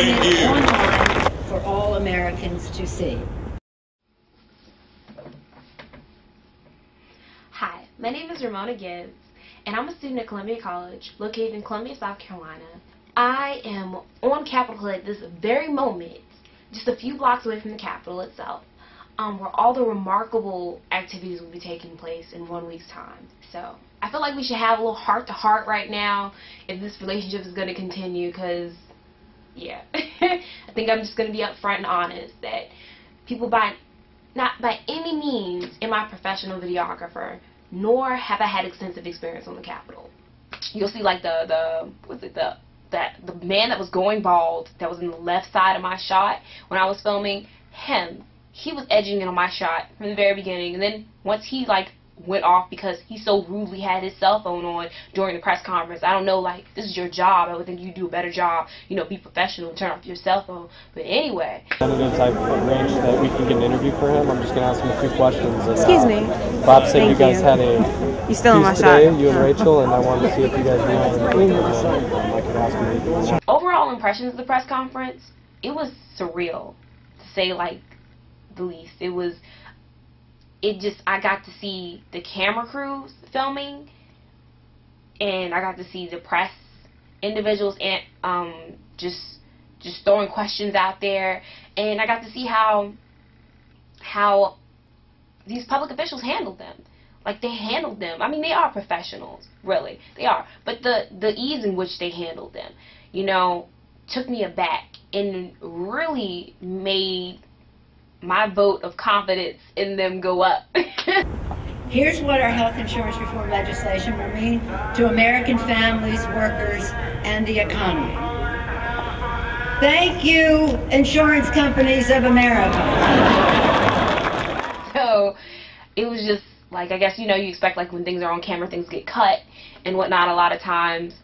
it online for all Americans to see. Hi, my name is Ramona, and I'm a student at Columbia College, located in Columbia, South Carolina. I am on Capitol Hill at this very moment, just a few blocks away from the Capitol itself, where all the remarkable activities will be taking place in 1 week's time. So I feel like we should have a little heart-to-heart right now if this relationship is going to continue, because, yeah, I think I'm just going to be upfront and honest that people not by any means am I a professional videographer, nor have I had extensive experience on the Capitol. You'll see like the man that was going bald, that was in the left side of my shot when I was filming him. He was edging in on my shot from the very beginning, and then once he like went off because he so rudely had his cell phone on during the press conference. I don't know, like, this is your job. I would think you do a better job, you know, be professional and turn off your cell phone. But anyway. Candidates, I've arranged that we can get an interview for him. I'm just going to ask him a few questions. And, excuse me. Bob said you guys had a you still in my today, shot. you and Rachel, and I wanted to see if you guys knew anything. I could ask him anything. Overall impressions of the press conference, it was surreal, to say like the least. I got to see the camera crews filming, and I got to see the press individuals and just throwing questions out there, and I got to see how these public officials handled them. Like, they handled them. I mean, they are professionals, really, they are. But the ease in which they handled them, you know, took me aback and really made my vote of confidence in them go up. Here's what our health insurance reform legislation will mean to American families, workers, and the economy. Thank you, insurance companies of America. So it was just like, I guess, you know, you expect like when things are on camera, things get cut and whatnot a lot of times.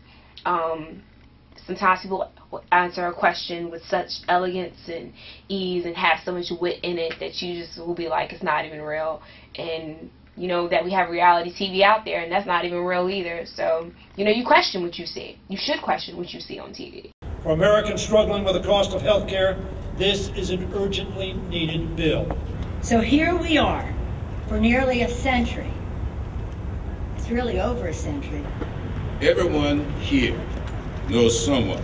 Sometimes people answer a question with such elegance and ease and have so much wit in it that you just will be like, it's not even real. And you know that we have reality TV out there, and that's not even real either. So, you know, you question what you see. You should question what you see on TV. For Americans struggling with the cost of health care, this is an urgently needed bill. So here we are for nearly a century. It's really over a century. Everyone here knows someone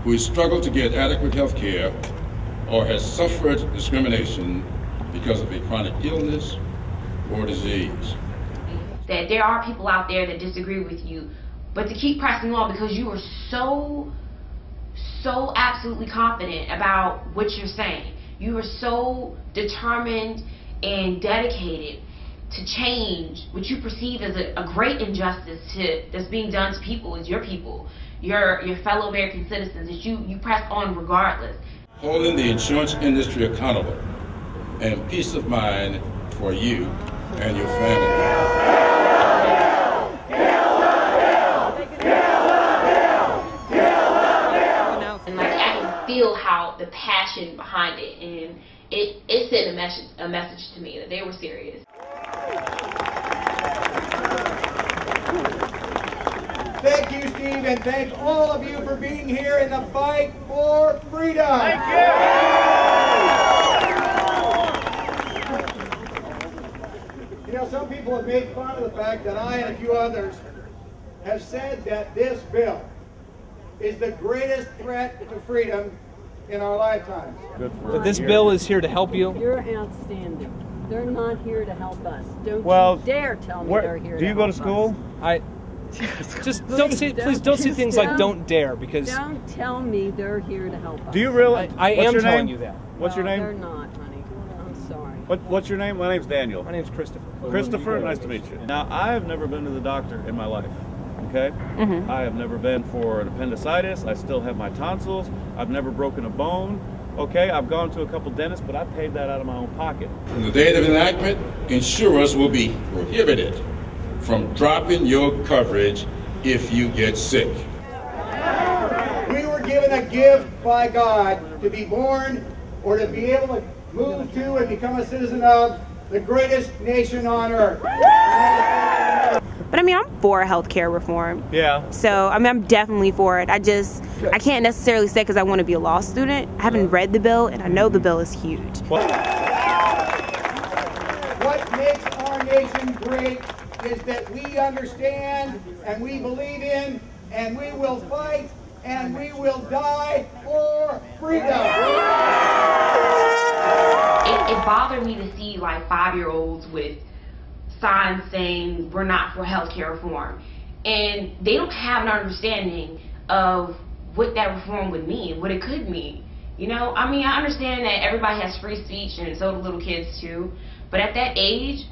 who has struggled to get adequate health care or has suffered discrimination because of a chronic illness or disease. That there are people out there that disagree with you, but to keep pressing on because you are so absolutely confident about what you're saying. You are so determined and dedicated to change what you perceive as a great injustice that's being done to people, as your people, your fellow American citizens, that you press on regardless. Holding the insurance industry accountable and peace of mind for you and your family. And like, I can feel how the passion behind it, and it sent a message to me that they were serious. Thank you, Steve, and thank all of you for being here in the fight for freedom. Thank you. You know, some people have made fun of the fact that I and a few others have said that this bill is the greatest threat to freedom in our lifetimes. But this bill is here to help you. You're outstanding. They're not here to help us. Don't you dare tell me they're here to help us. Do you go to school? Just don't say, please don't say things like "don't dare," because don't tell me they're here to help us. Do you really? I am telling you that. What's your name? They're not, honey. I'm sorry. What's your name? My name's Daniel. My name's Christopher. Christopher, nice to meet you. Now, I have never been to the doctor in my life. Okay? I have never been for an appendicitis. I still have my tonsils. I've never broken a bone. Okay, I've gone to a couple dentists, but I paid that out of my own pocket. From the date of enactment, insurers will be prohibited from dropping your coverage if you get sick. We were given a gift by God to be born or to be able to move to and become a citizen of the greatest nation on earth. But I mean, I'm for healthcare reform. Yeah. So I mean, I'm definitely for it. I just I can't necessarily say because I want to be a law student. I haven't read the bill, and I know the bill is huge. What makes our nation great is that we understand and we believe in and we will fight and we will die for freedom. It bothered me to see like 5-year-olds with signs saying we're not for healthcare reform, and they don't have an understanding of what that reform would mean, what it could mean. You know, I mean, I understand that everybody has free speech and so do little kids too, but at that age,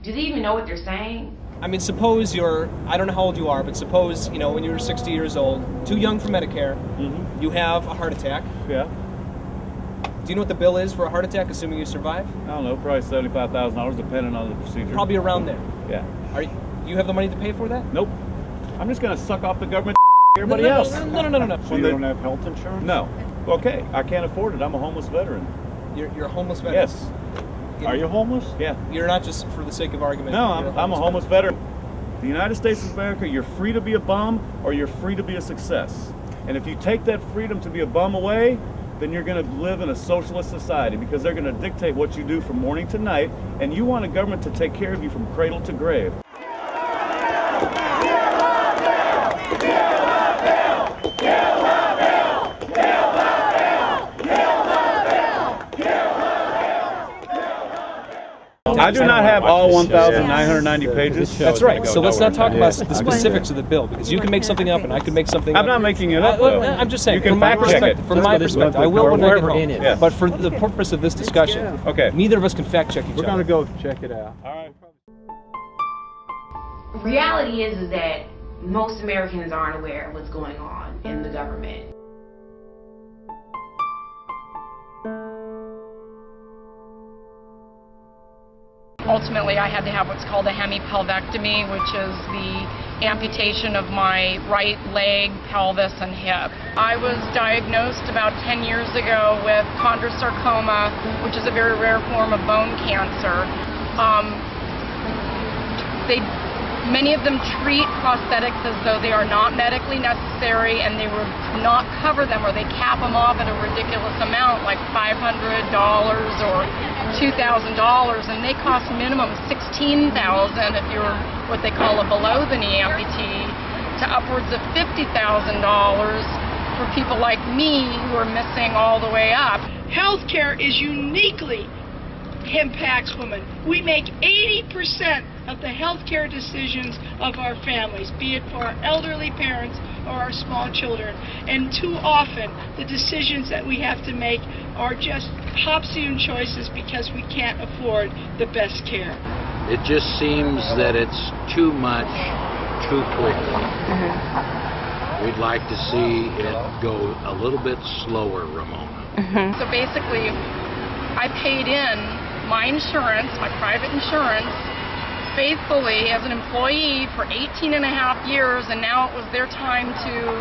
do they even know what they're saying? I mean, suppose you're, I don't know how old you are, but suppose, you know, when you're 60 years old, too young for Medicare, you have a heart attack. Yeah. Do you know what the bill is for a heart attack, assuming you survive? I don't know, probably $75,000 depending on the procedure. Probably around there. Yeah. You have the money to pay for that? Nope. I'm just going to suck off the government everybody else. No. So you don't have health insurance? No. Okay, I can't afford it. I'm a homeless veteran. You're a homeless veteran? Yes. Are you homeless? Yeah. You're not just for the sake of argument. No, I'm a homeless veteran. The United States of America, you're free to be a bum or you're free to be a success. And if you take that freedom to be a bum away, then you're going to live in a socialist society because they're going to dictate what you do from morning to night, and you want a government to take care of you from cradle to grave. I do not have all 1,990 pages. That's right. So let's not talk about the specifics of the bill, because you can make something up and I could make something up. I'm not making it up, though. I'm just saying, you can fact check it. From my perspective, I will when I get home. Yeah. But for the purpose of this discussion, neither of us can fact check each other. We're going to go check it out. All right. Reality is that most Americans aren't aware of what's going on in the government. Ultimately, I had to have what's called a hemipelvectomy, which is the amputation of my right leg, pelvis, and hip. I was diagnosed about 10 years ago with chondrosarcoma, which is a very rare form of bone cancer. Many of them treat prosthetics as though they are not medically necessary, and they will not cover them, or they cap them off at a ridiculous amount, like $500 or $2,000, and they cost minimum $16,000 if you're what they call a below-the-knee amputee, to upwards of $50,000 for people like me who are missing all the way up. Healthcare is uniquely impacts women. We make 80% of the healthcare decisions of our families, be it for our elderly parents or our small children. And too often, the decisions that we have to make are just halcyon choices because we can't afford the best care. It just seems that it's too much, too quickly. We'd like to see it go a little bit slower, Ramona. So basically, I paid in my insurance, my private insurance, faithfully as an employee for 18 and a half years, and now it was their time to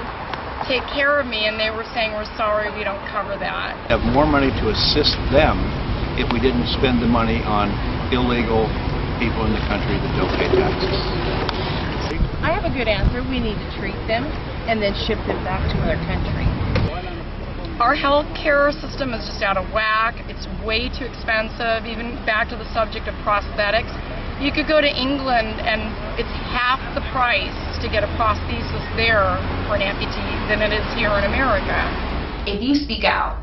take care of me, and they were saying, we're sorry, we don't cover that. Have more money to assist them if we didn't spend the money on illegal people in the country that don't pay taxes. I have a good answer. We need to treat them and then ship them back to their country. Our health care system is just out of whack. It's way too expensive, even back to the subject of prosthetics. You could go to England and it's half the price to get a prosthesis there for an amputee than it is here in America. If you speak out,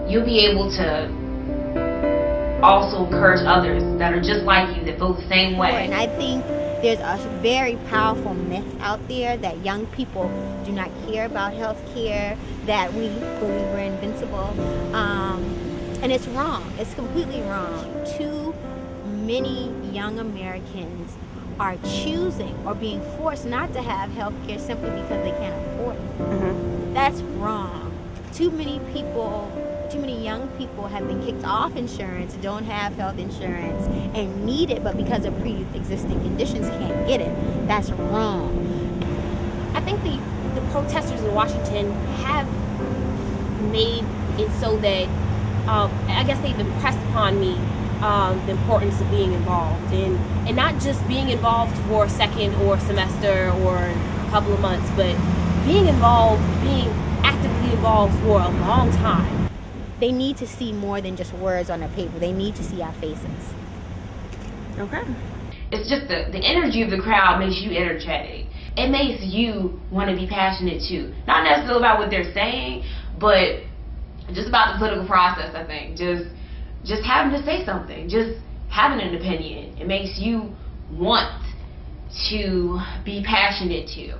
you'll be able to also encourage others that are just like you, that feel the same way. And I think there's a very powerful myth out there that young people do not care about health care, that we believe we're invincible. And it's wrong. It's completely wrong. Too many young Americans are choosing or being forced not to have health care simply because they can't afford it. That's wrong. Too many young people have been kicked off insurance, don't have health insurance, and need it, but because of pre-existing conditions can't get it. That's wrong. I think the protesters in Washington have made it so that I guess they've impressed upon me the importance of being involved, and not just being involved for a second or semester or a couple of months, but being involved, being actively involved for a long time. They need to see more than just words on a paper. They need to see our faces. Okay. It's just the energy of the crowd makes you energetic. It makes you want to be passionate too. Not necessarily about what they're saying, but just about the political process, I think. Just having to say something, just having an opinion. It makes you want to be passionate too.